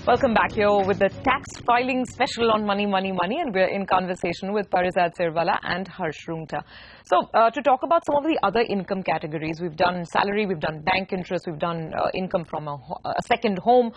Welcome back here with the tax filing special on Money, Money, Money, and we're in conversation with PARIZAD SIRWALLA and ROONGTA. So, to talk about some of the other income categories, we've done salary, we've done bank interest, we've done income from a second home.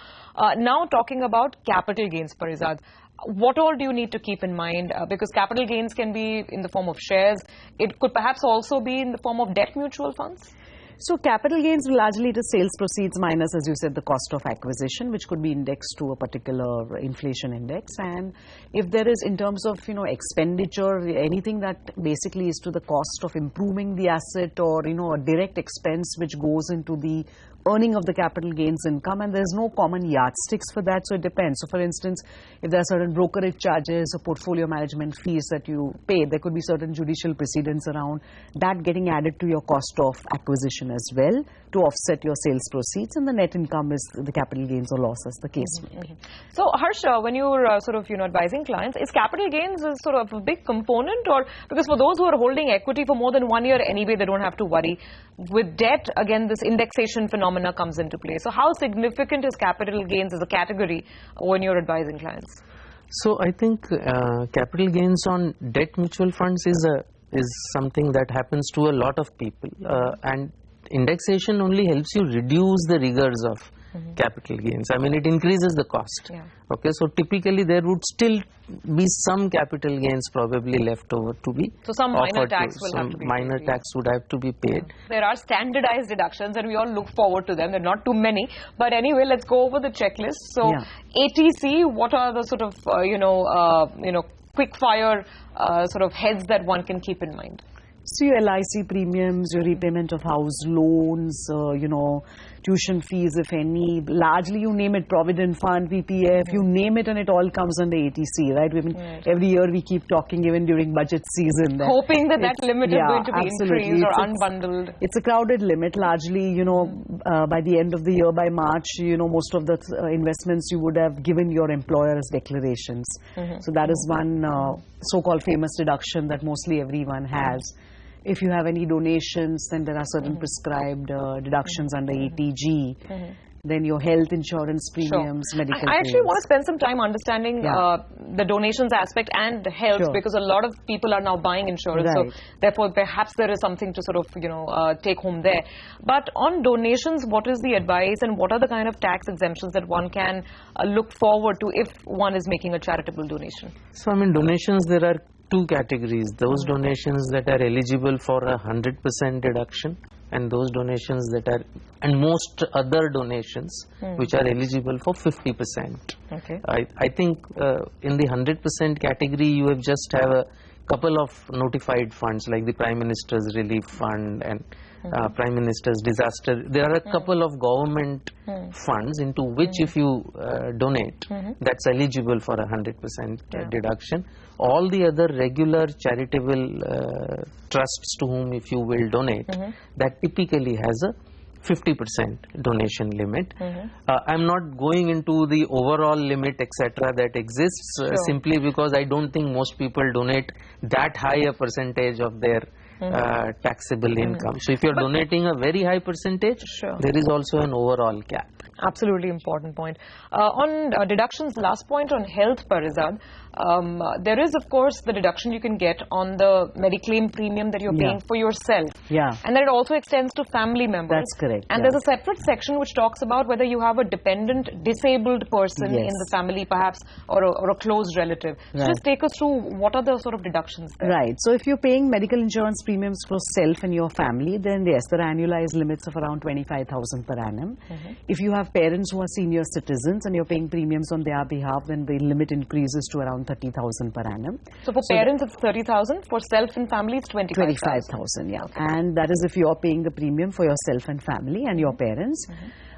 Now talking about capital gains, PARIZAD. What all do you need to keep in mind? Because capital gains can be in the form of shares. It could perhaps also be in the form of debt mutual funds. So capital gains largely to sales proceeds minus, as you said, the cost of acquisition, which could be indexed to a particular inflation index. And if there is, in terms of, expenditure, anything that basically is to the cost of improving the asset, or, a direct expense which goes into the earning of the capital gains income, and there's no common yardsticks for that, so it depends. So for instance, if there are certain brokerage charges or portfolio management fees that you pay, there could be certain judicial precedents around that getting added to your cost of acquisition as well to offset your sales proceeds, and the net income is the capital gains or loss, as the case may be. So Harsha, when you're advising clients, is capital gains sort of a big component? Or because for those who are holding equity for more than 1 year anyway, they don't have to worry. With debt, again, this indexation phenomena comes into play. So how significant is capital gains as a category when you're advising clients? So I think capital gains on debt mutual funds is something that happens to a lot of people, and indexation only helps you reduce the rigors of capital gains. I mean, it increases the cost. Yeah. Okay, so typically there would still be some capital gains probably left over to be so some minor tax will have to be minor paid. Tax would have to be paid. There are standardized deductions and we all look forward to them. There are not too many, but anyway, let's go over the checklist. So ATC, what are the sort of quick fire sort of heads that one can keep in mind? So your LIC premiums, your repayment of house loans, tuition fees, if any, largely you name it, Provident Fund, PPF, you name it, and it all comes under ATC, right? Every year we keep talking, even during budget season. Hoping that limit is going to be increased or unbundled. It's a crowded limit, largely, by the end of the year, by March, most of the investments you would have given your employer as declarations. So that is one so-called famous deduction that mostly everyone has. If you have any donations, then there are certain prescribed deductions under ATG. Then your health insurance premiums, medical I actually want to spend some time understanding the donations aspect and the health, because a lot of people are now buying insurance. So therefore, perhaps there is something to sort of, take home there. But on donations, what is the advice and what are the kind of tax exemptions that one can look forward to if one is making a charitable donation? So, I mean, donations, there are two categories: those donations that are eligible for 100% deduction, and those donations that are, and most other donations which are eligible for 50%. Okay. I think in the 100% category, you have just have a couple of notified funds like the Prime Minister's Relief Fund and Prime Minister's Disaster. There are a couple of government funds into which if you donate, that's eligible for 100% deduction. All the other regular charitable trusts to whom if you will donate, that typically has a 50% donation limit. I'm not going into the overall limit etc. that exists simply because I don't think most people donate that high a percentage of their taxable income. So if you're donating a very high percentage, there is also an overall cap. Absolutely important point. On deductions, last point on health, PARIZAD, there is of course the deduction you can get on the Mediclaim premium that you're paying for yourself. And then it also extends to family members. That's correct. And there's a separate section which talks about whether you have a dependent disabled person in the family perhaps, or a close relative. So just take us through what are the sort of deductions there. Right. So if you're paying medical insurance premiums for self and your family, then yes, there are annualized limits of around 25,000 per annum. If you have parents who are senior citizens and you're paying premiums on their behalf, then the limit increases to around 30,000 per annum. So for parents it's 30,000, for self and family it's 25,000. 25,000, yeah. Okay. And that is if you're paying the premium for yourself and family and your parents.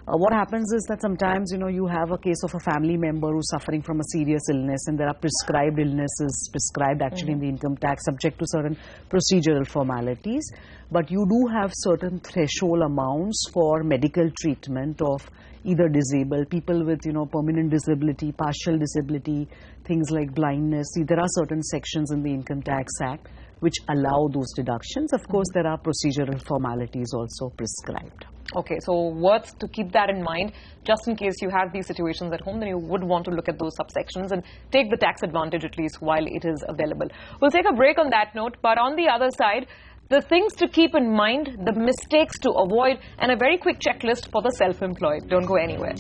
what happens is that sometimes, you have a case of a family member who's suffering from a serious illness, and there are prescribed illnesses, prescribed actually in the income tax, subject to certain procedural formalities. But you do have certain threshold amounts for medical treatment of either disabled, people with, permanent disability, partial disability, things like blindness. See, there are certain sections in the Income Tax Act which allow those deductions. Of course, there are procedural formalities also prescribed. Okay, so worth to keep that in mind, just in case you have these situations at home, then you would want to look at those subsections and take the tax advantage at least while it is available. We'll take a break on that note, but on the other side, the things to keep in mind, the mistakes to avoid, and a very quick checklist for the self-employed. Don't go anywhere.